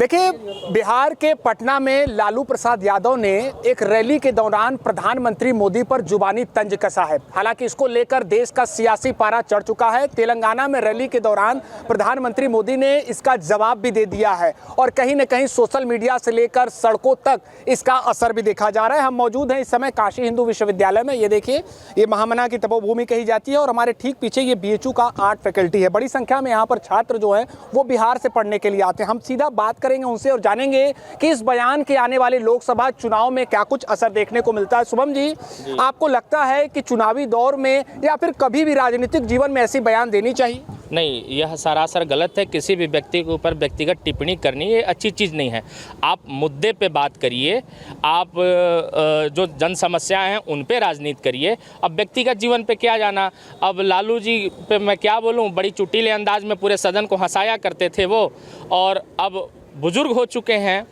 देखिए, बिहार के पटना में लालू प्रसाद यादव ने एक रैली के दौरान प्रधानमंत्री मोदी पर जुबानी तंज कसा है। हालांकि इसको लेकर देश का सियासी पारा चढ़ चुका है। तेलंगाना में रैली के दौरान प्रधानमंत्री मोदी ने इसका जवाब भी दे दिया है और कहीं न कहीं सोशल मीडिया से लेकर सड़कों तक इसका असर भी देखा जा रहा है। हम मौजूद हैं इस समय काशी हिंदू विश्वविद्यालय में। ये देखिए, ये महामना की तपोभूमि कही जाती है और हमारे ठीक पीछे ये बीएचयू का आर्ट फैकल्टी है। बड़ी संख्या में यहाँ पर छात्र जो है वो बिहार से पढ़ने के लिए आते हैं। हम सीधा बात करेंगे उनसे और जानेंगे कि इस बयान के आने वाले लोकसभा चुनाव में क्या कुछ असर देखने को मिलता है। शुभम जी, आपको लगता है कि चुनावी दौर में या फिर कभी भी राजनीतिक जीवन में ऐसी बयान देनी चाहिए? नहीं, यह सरासर गलत है। किसी भी व्यक्ति के ऊपर व्यक्तिगत टिप्पणी करनी ये अच्छी चीज़ नहीं है। आप मुद्दे पे बात करिए, आप जो जन समस्याएं हैं उन पे राजनीति करिए। अब व्यक्तिगत जीवन पे क्या जाना। अब लालू जी पे मैं क्या बोलूं, बड़ी चुटीले अंदाज में पूरे सदन को हंसाया करते थे वो, और अब बुजुर्ग हो चुके हैं,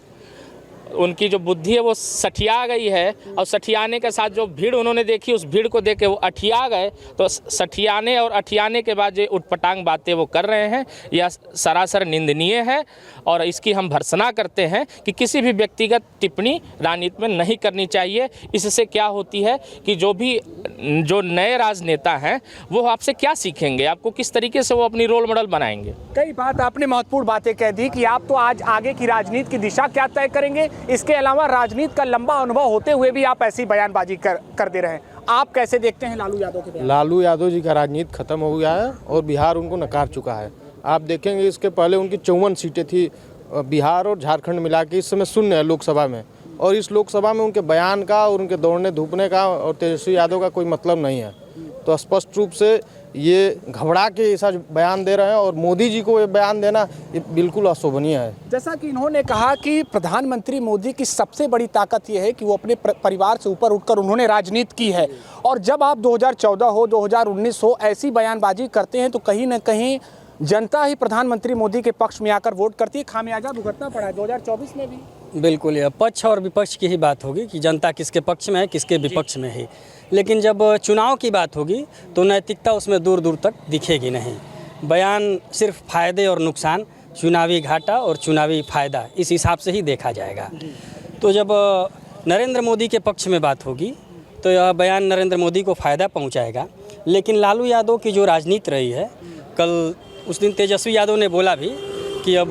उनकी जो बुद्धि है वो सठिया गई है और सठियाने के साथ जो भीड़ उन्होंने देखी उस भीड़ को देख के वो अठिया गए। तो सठियाने और अठियाने के बाद जो उटपटांग बातें वो कर रहे हैं यह सरासर निंदनीय है और इसकी हम भर्त्सना करते हैं कि किसी भी व्यक्तिगत टिप्पणी राजनीति में नहीं करनी चाहिए। इससे क्या होती है कि जो नए राजनेता हैं वो आपसे क्या सीखेंगे, आपको किस तरीके से वो अपनी रोल मॉडल बनाएंगे। कई बात आपने महत्वपूर्ण बातें कह दी कि आप तो आज आगे की राजनीति की दिशा क्या तय करेंगे। इसके अलावा राजनीति का लंबा अनुभव होते हुए भी आप ऐसी बयानबाजी कर दे रहे हैं। आप कैसे देखते हैं लालू यादव के बयान? लालू यादव जी का राजनीति खत्म हो गया है और बिहार उनको नकार चुका है। आप देखेंगे इसके पहले उनकी 54 सीटें थी बिहार और झारखंड मिला के, इस समय शून्य है लोकसभा में। और इस लोकसभा में उनके बयान का और उनके दौड़ने धूपने का और तेजस्वी यादव का कोई मतलब नहीं है। तो स्पष्ट रूप से ये घबरा के ऐसा बयान दे रहे हैं और मोदी जी को ये बयान देना ये बिल्कुल अशोभनीय है। जैसा कि इन्होंने कहा कि प्रधानमंत्री मोदी की सबसे बड़ी ताकत ये है कि वो अपने परिवार से ऊपर उठकर उन्होंने राजनीति की है। और जब आप 2014 हो 2019 हो ऐसी बयानबाजी करते हैं तो कहीं ना कहीं जनता ही प्रधानमंत्री मोदी के पक्ष में आकर वोट करती है। खामियाजा भुगतना पड़ा है 2024 में भी। बिल्कुल, यह पक्ष और विपक्ष की ही बात होगी कि जनता किसके पक्ष में है, किसके विपक्ष में है। लेकिन जब चुनाव की बात होगी तो नैतिकता उसमें दूर दूर तक दिखेगी नहीं। बयान सिर्फ फायदे और नुकसान, चुनावी घाटा और चुनावी फ़ायदा, इस हिसाब से ही देखा जाएगा। तो जब नरेंद्र मोदी के पक्ष में बात होगी तो यह बयान नरेंद्र मोदी को फ़ायदा पहुंचाएगा। लेकिन लालू यादव की जो राजनीति रही है, कल उस दिन तेजस्वी यादव ने बोला भी कि अब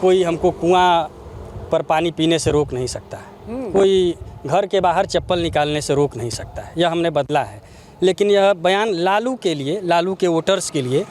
कोई हमको कुआं पर पानी पीने से रोक नहीं सकता है, कोई घर के बाहर चप्पल निकालने से रोक नहीं सकता है। यह हमने बदला है। लेकिन यह बयान लालू के लिए, लालू के वोटर्स के लिए,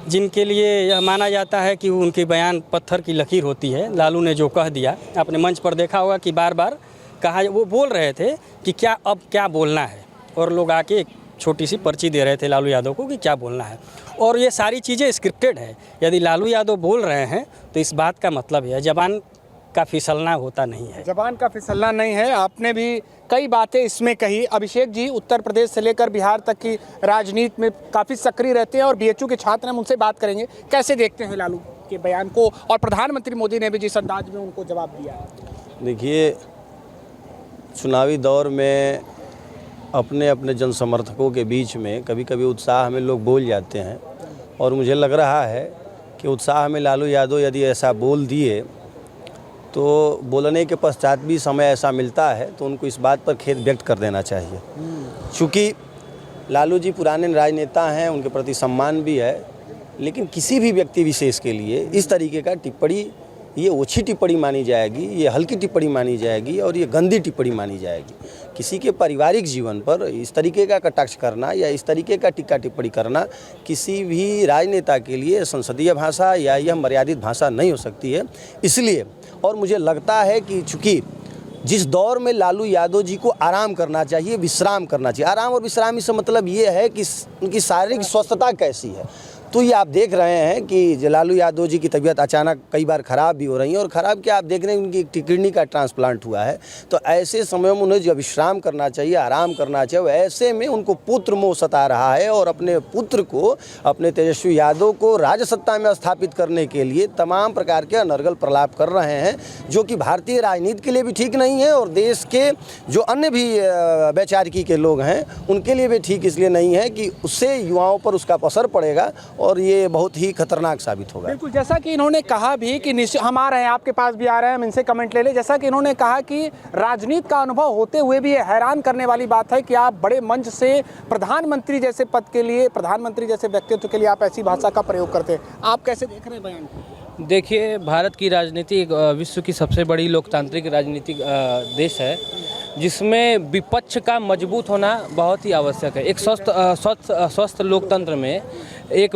जिनके लिए यह माना जाता है कि उनके बयान पत्थर की लकीर होती है। लालू ने जो कह दिया, आपने मंच पर देखा होगा कि बार बार कहा, वो बोल रहे थे कि क्या अब क्या बोलना है, और लोग आके एक छोटी सी पर्ची दे रहे थे लालू यादव को कि क्या बोलना है। और ये सारी चीज़ें स्क्रिप्टेड है। यदि लालू यादव बोल रहे हैं तो इस बात का मतलब है ज़बान का फिसलना होता नहीं है। ज़बान का फिसलना नहीं है। आपने भी कई बातें इसमें कही। अभिषेक जी उत्तर प्रदेश से लेकर बिहार तक की राजनीति में काफ़ी सक्रिय रहते हैं और बीएचयू के छात्र हैं, उनसे बात करेंगे। कैसे देखते हैं लालू के बयान को और प्रधानमंत्री मोदी ने भी जिस अंदाज में उनको जवाब दिया है? देखिए, चुनावी दौर में अपने अपने जन समर्थकों के बीच में कभी कभी उत्साह में लोग बोल जाते हैं और मुझे लग रहा है कि उत्साह में लालू यादव यदि ऐसा बोल दिए तो बोलने के पश्चात भी समय ऐसा मिलता है तो उनको इस बात पर खेद व्यक्त कर देना चाहिए। चूँकि लालू जी पुराने राजनेता हैं, उनके प्रति सम्मान भी है, लेकिन किसी भी व्यक्ति विशेष के लिए इस तरीके का टिप्पणी ये ओछी टिप्पणी मानी जाएगी, ये हल्की टिप्पणी मानी जाएगी और ये गंदी टिप्पणी मानी जाएगी। किसी के पारिवारिक जीवन पर इस तरीके का कटाक्ष करना या इस तरीके का टीका टिप्पणी करना किसी भी राजनेता के लिए संसदीय भाषा या यह मर्यादित भाषा नहीं हो सकती है। इसलिए और मुझे लगता है कि चूँकि जिस दौर में लालू यादव जी को आराम करना चाहिए, विश्राम करना चाहिए, आराम और विश्राम से मतलब ये है कि उनकी शारीरिक स्वस्थता कैसी है। तो ये आप देख रहे हैं कि लालू यादव जी की तबीयत अचानक कई बार ख़राब भी हो रही है और ख़राब क्या, आप देख रहे हैं उनकी किडनी का ट्रांसप्लांट हुआ है। तो ऐसे समय में उन्हें जो विश्राम करना चाहिए, आराम करना चाहिए, ऐसे में उनको पुत्र मोह सता रहा है और अपने पुत्र को, अपने तेजस्वी यादव को राजसत्ता में स्थापित करने के लिए तमाम प्रकार के अनर्गल प्रलाप कर रहे हैं, जो कि भारतीय राजनीति के लिए भी ठीक नहीं है और देश के जो अन्य भी वैचारिकी के लोग हैं उनके लिए भी ठीक इसलिए नहीं है कि उससे युवाओं पर उसका असर पड़ेगा और ये बहुत ही खतरनाक साबित होगा। बिल्कुल, जैसा कि इन्होंने कहा भी कि हम आ रहे हैं, आपके पास भी आ रहे हैं, हम इनसे कमेंट ले लें। जैसा कि इन्होंने कहा कि राजनीति का अनुभव होते हुए भी ये हैरान करने वाली बात है कि आप बड़े मंच से प्रधानमंत्री जैसे पद के लिए, प्रधानमंत्री जैसे व्यक्तित्व के लिए आप ऐसी भाषा का प्रयोग करते हैं। आप कैसे देख रहे हैं बयान को? देखिए, भारत की राजनीति विश्व की सबसे बड़ी लोकतांत्रिक राजनीतिक देश है, जिसमें विपक्ष का मजबूत होना बहुत ही आवश्यक है। एक स्वस्थ लोकतंत्र में एक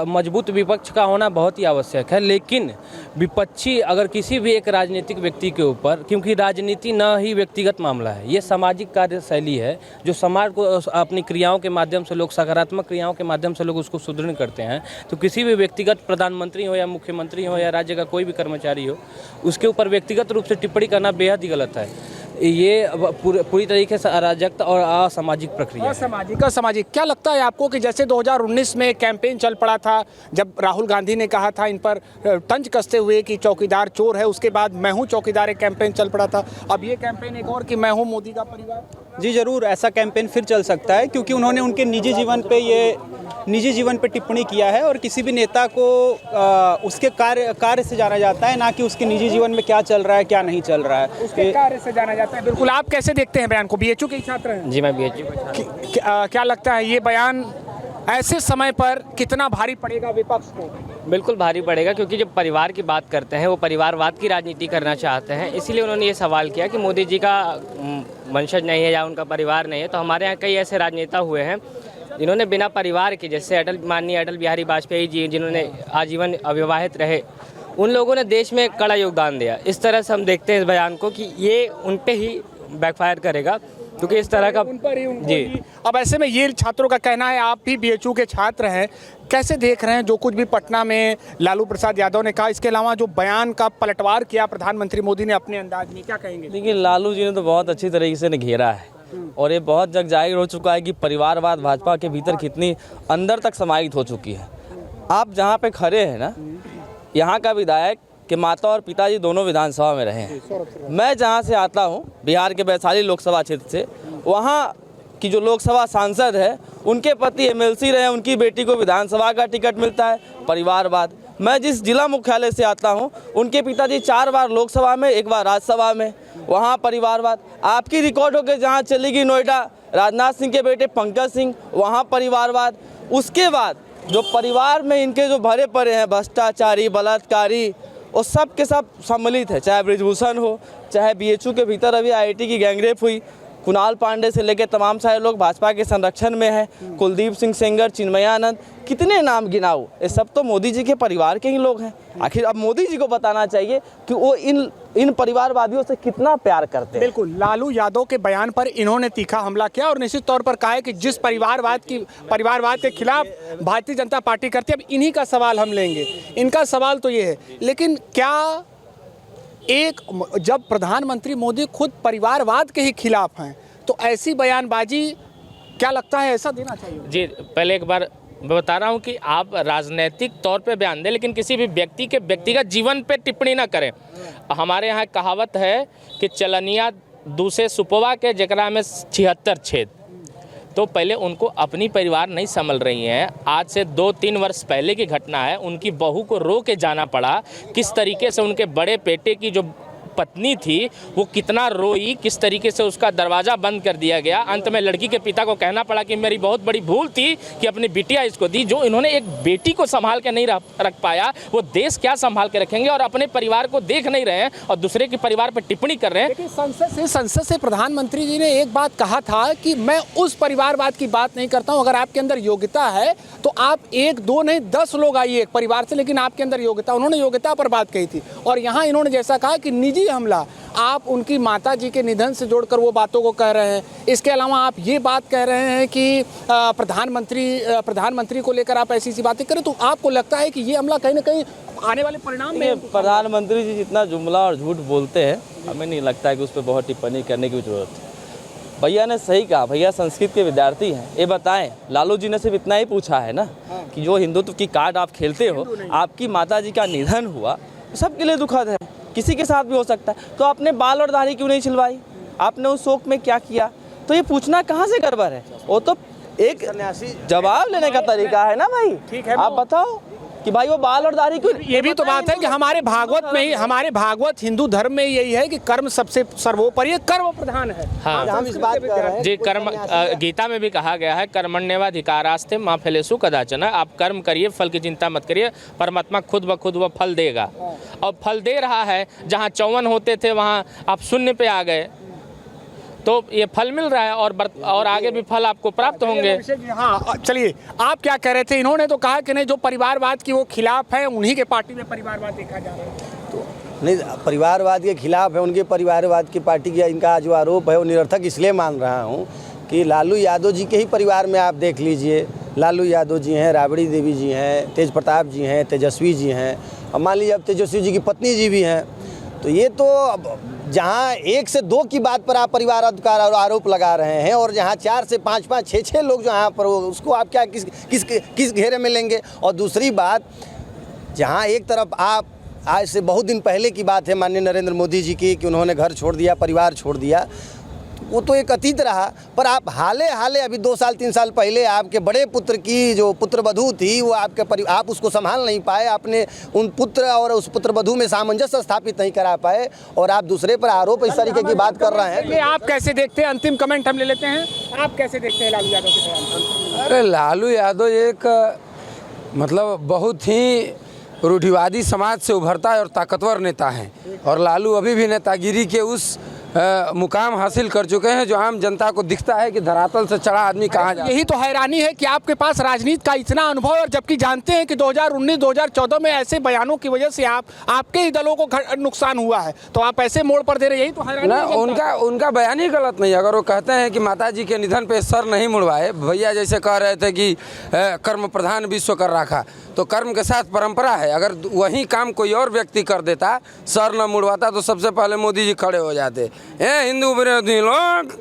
मजबूत विपक्ष का होना बहुत ही आवश्यक है। लेकिन विपक्षी अगर किसी भी एक राजनीतिक व्यक्ति के ऊपर, क्योंकि राजनीति न ही व्यक्तिगत मामला है, ये सामाजिक कार्यशैली है जो समाज को अपनी क्रियाओं के माध्यम से लोग, सकारात्मक क्रियाओं के माध्यम से लोग उसको सुदृढ़ करते हैं। तो किसी भी व्यक्तिगत प्रधानमंत्री हो या मुख्यमंत्री हो या राज्य का कोई भी कर्मचारी हो, उसके ऊपर व्यक्तिगत रूप से टिप्पणी करना बेहद ही गलत है। ये पूरी तरीके से अराजकता और असामाजिक प्रक्रिया है। असामाजिक क्या लगता है आपको कि जैसे 2019 में कैंपेन चल पड़ा था, जब राहुल गांधी ने कहा था इन पर तंज कसते हुए कि चौकीदार चोर है, उसके बाद मैं हूं चौकीदार एक कैंपेन चल पड़ा था। अब ये कैंपेन एक और कि मैं हूं मोदी का परिवार। जी ज़रूर, ऐसा कैंपेन फिर चल सकता है, क्योंकि उन्होंने उनके निजी जीवन पे टिप्पणी किया है और किसी भी नेता को उसके कार्य से जाना जाता है, ना कि उसके निजी जीवन में क्या चल रहा है क्या नहीं चल रहा है, उसके कार्य से जाना जाता है। बिल्कुल, आप कैसे देखते हैं बयान को? बीएचयू के छात्र हैं। जी, मैं बीएचयू क्या लगता है ये बयान ऐसे समय पर कितना भारी पड़ेगा विपक्ष को? बिल्कुल भारी पड़ेगा, क्योंकि जब परिवार की बात करते हैं वो परिवारवाद की राजनीति करना चाहते हैं। इसीलिए उन्होंने ये सवाल किया कि मोदी जी का वंशज नहीं है या उनका परिवार नहीं है। तो हमारे यहाँ कई ऐसे राजनेता हुए हैं जिन्होंने बिना परिवार के, जैसे माननीय अटल बिहारी वाजपेयी जी, जिन्होंने आजीवन अविवाहित रहे, उन लोगों ने देश में कड़ा योगदान दिया। इस तरह से हम देखते हैं इस बयान को कि ये उन पे ही बैकफायर करेगा, क्योंकि इस तरह का जी। अब ऐसे में ये छात्रों का कहना है, आप भी बीएचयू के छात्र हैं, कैसे देख रहे हैं जो कुछ भी पटना में लालू प्रसाद यादव ने कहा, इसके अलावा जो बयान का पलटवार किया प्रधानमंत्री मोदी ने अपने अंदाज में, क्या कहेंगे? देखिए, लालू जी ने तो बहुत अच्छी तरीके से घेरा है और ये बहुत जग जाहिर हो चुका है कि परिवारवाद भाजपा के भीतर कितनी अंदर तक समाहित हो चुकी है। आप जहाँ पे खड़े हैं ना, यहाँ का विधायक के माता और पिताजी दोनों विधानसभा में रहे हैं। मैं जहाँ से आता हूँ, बिहार के वैशाली लोकसभा क्षेत्र से, वहाँ की जो लोकसभा सांसद है, उनके पति एमएलसी रहे, उनकी बेटी को विधानसभा का टिकट मिलता है। परिवारवाद। मैं जिस जिला मुख्यालय से आता हूँ, उनके पिताजी 4 बार लोकसभा में, 1 बार राज्यसभा में, वहाँ परिवारवाद। आपकी रिकॉर्ड होकर जहाँ चली गई नोएडा, राजनाथ सिंह के बेटे पंकज सिंह, वहाँ परिवारवाद। उसके बाद जो परिवार में इनके जो भरे पड़े हैं भ्रष्टाचारी, बलात्कारी, वो सब के सब सम्मिलित है। चाहे ब्रिजभूषण हो, चाहे बीएचयू के भीतर अभी आईआईटी की गैंगरेप हुई, कुणाल पांडे से लेकर तमाम सारे लोग भाजपा के संरक्षण में हैं, कुलदीप सिंह सेंगर, चिन्मयानंद, कितने नाम गिनाओ, ये सब तो मोदी जी के परिवार के ही लोग हैं। आखिर अब मोदी जी को बताना चाहिए कि वो इन परिवारवादियों से कितना प्यार करते हैं। बिल्कुल, लालू यादव के बयान पर इन्होंने तीखा हमला किया और निश्चित तौर पर कहा है कि जिस परिवारवाद के खिलाफ भारतीय जनता पार्टी करती है। अब इन्हीं का सवाल हम लेंगे। इनका सवाल तो ये है, लेकिन क्या जब प्रधानमंत्री मोदी खुद परिवारवाद के ही खिलाफ हैं, तो ऐसी बयानबाजी क्या लगता है ऐसा देना चाहिए? जी, पहले एक बार मैं बता रहा हूँ कि आप राजनीतिक तौर पे बयान दें, लेकिन किसी भी व्यक्ति के व्यक्तिगत जीवन पे टिप्पणी ना करें। हमारे यहाँ कहावत है कि चलनिया दूसरे सुपवा के जकरा में 76 छेद। तो पहले उनको अपनी परिवार नहीं संभल रही हैं। आज से 2-3 वर्ष पहले की घटना है, उनकी बहू को रो के जाना पड़ा। किस तरीके से उनके बड़े बेटे की जो पत्नी थी वो कितना रोई, किस तरीके से उसका दरवाज़ा बंद कर दिया गया। अंत में लड़की के पिता को कहना पड़ा कि मेरी बहुत बड़ी भूल थी कि अपनी बिटिया इसको दी। जो इन्होंने एक बेटी को संभाल के नहीं रख पाया, वो देश क्या संभाल के रखेंगे? और अपने परिवार को देख नहीं रहे हैं और दूसरे के परिवार पर टिप्पणी कर रहे हैं। लेकिन संसद से प्रधानमंत्री जी ने एक बात कहा था कि मैं उस परिवारवाद की बात नहीं करता हूँ। अगर आपके अंदर योग्यता है तो आप 1-2 नहीं 10 लोग आइए एक परिवार से, लेकिन आपके अंदर योग्यता, उन्होंने योग्यता पर बात कही थी। और यहाँ इन्होंने जैसा कहा कि निजी हमला, आप उनकी माता जी के निधन से जोड़कर वो बातों को कह रहे हैं। इसके अलावा आप ये बात कह रहे हैं कि प्रधानमंत्री को लेकर आप ऐसी बातें करें, तो आपको लगता है कि ये हमला कहीं ना कहीं आने वाले परिणाम में? प्रधानमंत्री जी जितना जुमला और झूठ बोलते हैं, हमें नहीं लगता है कि उस पर बहुत टिप्पणी करने की जरूरत है। भैया ने सही कहा, भैया संस्कृत के विद्यार्थी हैं। ये बताएं, लालू जी ने सिर्फ इतना ही पूछा है ना कि जो हिंदुत्व की कार्ड आप खेलते हो, आपकी माता जी का निधन हुआ, सबके लिए दुखद है, किसी के साथ भी हो सकता है। तो आपने बाल और दाढ़ी क्यों नहीं छिलवाई? आपने उस शोक में क्या किया? तो ये पूछना कहाँ से गड़बड़ है? वो तो एक जवाब लेने का तरीका है ना भाई। ठीक है, आप बताओ कि भाई वो बाल और दाढ़ी क्यों। ये भी तो बात है कि हमारे भागवत हिंदू धर्म में यही है कि कर्म सबसे सर्वोपरि है, कर्म प्रधान है। हाँ, हम इस बात कर रहे हैं जी कर्म गीता में भी कहा गया है कर्मण्येवाधिकारास्ते मां फलेषु कदाचन। आप कर्म करिए, फल की चिंता मत करिए, परमात्मा खुद ब खुद वो फल देगा। और फल दे रहा है। जहाँ 54 होते थे वहाँ आप शून्य पे आ गए, तो ये फल मिल रहा है और आगे भी फल आपको प्राप्त होंगे। हाँ, चलिए आप क्या कह रहे थे? इन्होंने तो कहा कि नहीं, जो परिवारवाद की वो खिलाफ है, उन्हीं के पार्टी में परिवारवाद देखा जा रहा है। नहीं, परिवारवाद के खिलाफ है, उनके परिवारवाद की पार्टी का इनका जो आरोप है वो निरर्थक इसलिए मान रहा हूँ कि लालू यादव जी के ही परिवार में आप देख लीजिए, लालू यादव जी हैं, राबड़ी देवी जी हैं, तेज प्रताप जी हैं, तेजस्वी जी हैं, अब मान लीजिए अब तेजस्वी जी की पत्नी जी भी हैं। तो ये तो अब जहाँ 1 से 2 की बात पर आप परिवारवाद का आरोप लगा रहे हैं और जहाँ 4 से 5, 6 लोग जो यहाँ पर उसको आप क्या किस घेरे में लेंगे। और दूसरी बात, जहाँ एक तरफ आप आज से बहुत दिन पहले की बात है माननीय नरेंद्र मोदी जी की कि उन्होंने घर छोड़ दिया, परिवार छोड़ दिया, वो तो एक अतीत रहा। पर आप हाले अभी 2 साल 3 साल पहले आपके बड़े पुत्र की जो पुत्रवधू थी वो आप उसको संभाल नहीं पाए, आपने उन पुत्र और उस पुत्रवधू में सामंजस्य स्थापित नहीं करा पाए और आप दूसरे पर आरोप इस तरीके की बात कर रहे हैं। ये आप कैसे देखते हैं? अंतिम कमेंट हम ले लेते हैं। आप कैसे देखते हैं लालू यादव के बयान? अरे लालू यादव एक मतलब बहुत ही रूढ़िवादी समाज से उभरता है और ताकतवर नेता हैं, और लालू अभी भी नेतागिरी के उस मुकाम हासिल कर चुके हैं जो आम जनता को दिखता है कि धरातल से चढ़ा आदमी कहाँ जा। यही तो हैरानी है कि आपके पास राजनीति का इतना अनुभव है और जबकि जानते हैं कि 2019-2014 में ऐसे बयानों की वजह से आपके ही दलों को नुकसान हुआ है, तो आप ऐसे मोड़ पर दे रहे हैं। यही तो हैरानी ना, है। उनका बयान ही गलत नहीं है। अगर वो कहते हैं कि माताजी के निधन पे सर नहीं मुड़वाए, भैया जैसे कह रहे थे कि कर्म प्रधान विश्व कर रखा, तो कर्म के साथ परंपरा है। अगर वही काम कोई और व्यक्ति कर देता, सर न मुड़वाता, तो सबसे पहले मोदी जी खड़े हो जाते। ये हिंदू विरोधी लोग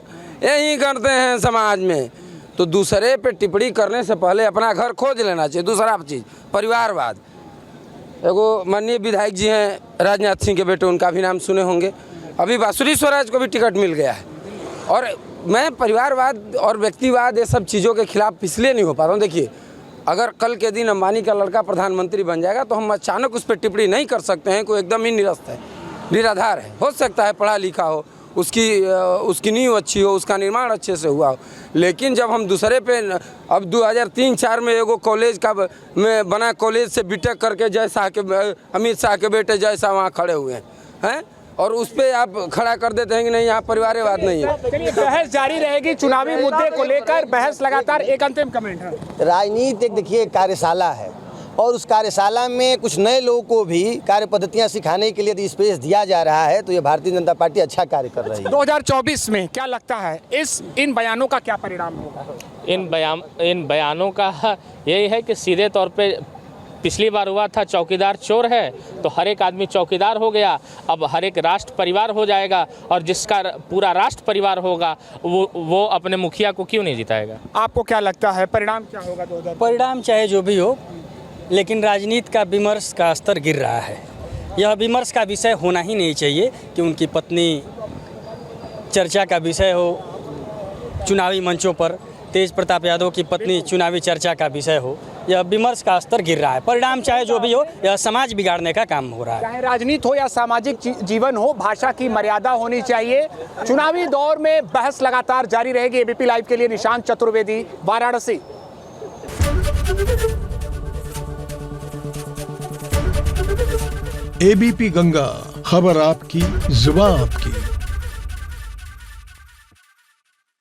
यही करते हैं समाज में। तो दूसरे पे टिप्पणी करने से पहले अपना घर खोज लेना चाहिए। दूसरा चीज़, परिवारवाद। एगो माननीय विधायक जी हैं राजनाथ सिंह के बेटे, उनका भी नाम सुने होंगे, अभी बांसुरी स्वराज को भी टिकट मिल गया है। और मैं परिवारवाद और व्यक्तिवाद ये सब चीज़ों के खिलाफ इसलिए नहीं हो पाता हूँ। देखिए, अगर कल के दिन अंबानी का लड़का प्रधानमंत्री बन जाएगा तो हम अचानक उस पर टिप्पणी नहीं कर सकते हैं। कोई एकदम ही निरस्त है, निराधार है, हो सकता है पढ़ा लिखा हो, उसकी नींव अच्छी हो, उसका निर्माण अच्छे से हुआ हो, लेकिन जब हम दूसरे पे अब 2003-4 में एगो कॉलेज का में बना कॉलेज से बीटेक करके जय शाह के अमित शाह के बेटे जय शाह वहाँ खड़े हुए हैं और उस पर आप खड़ा कर देते हैं कि नहीं यहाँ परिवारवाद नहीं है। चलिए, बहस जारी रहेगी चुनावी मुद्दे को लेकर, बहस लगातार। एक अंतिम कमेंट है। राजनीति एक देखिए कार्यशाला है और उस कार्यशाला में कुछ नए लोगों को भी कार्य पद्धतियाँ सिखाने के लिए यदि स्पेस दिया जा रहा है तो ये भारतीय जनता पार्टी अच्छा कार्य कर रही है। 2024 में क्या लगता है इन बयानों का क्या परिणाम होगा? इन बयानों का यही है कि सीधे तौर पे पिछली बार हुआ था चौकीदार चोर है, तो हर एक आदमी चौकीदार हो गया। अब हर एक राष्ट्र परिवार हो जाएगा और जिसका पूरा राष्ट्र परिवार होगा वो अपने मुखिया को क्यों नहीं जिताएगा? आपको क्या लगता है परिणाम क्या होगा 2024? परिणाम चाहे जो भी हो, लेकिन राजनीति का विमर्श का स्तर गिर रहा है। यह विमर्श का विषय होना ही नहीं चाहिए कि उनकी पत्नी चर्चा का विषय हो चुनावी मंचों पर, तेज प्रताप यादव की पत्नी चुनावी चर्चा का विषय हो। यह विमर्श का स्तर गिर रहा है। परिणाम चाहे जो भी हो, यह समाज बिगाड़ने का काम हो रहा है। चाहे राजनीति हो या सामाजिक जीवन हो, भाषा की मर्यादा होनी चाहिए। चुनावी दौर में बहस लगातार जारी रहेगी। एबीपी लाइव के लिए निशांत चतुर्वेदी, वाराणसी। एबीपी गंगा, खबर आपकी, जुबान आपकी।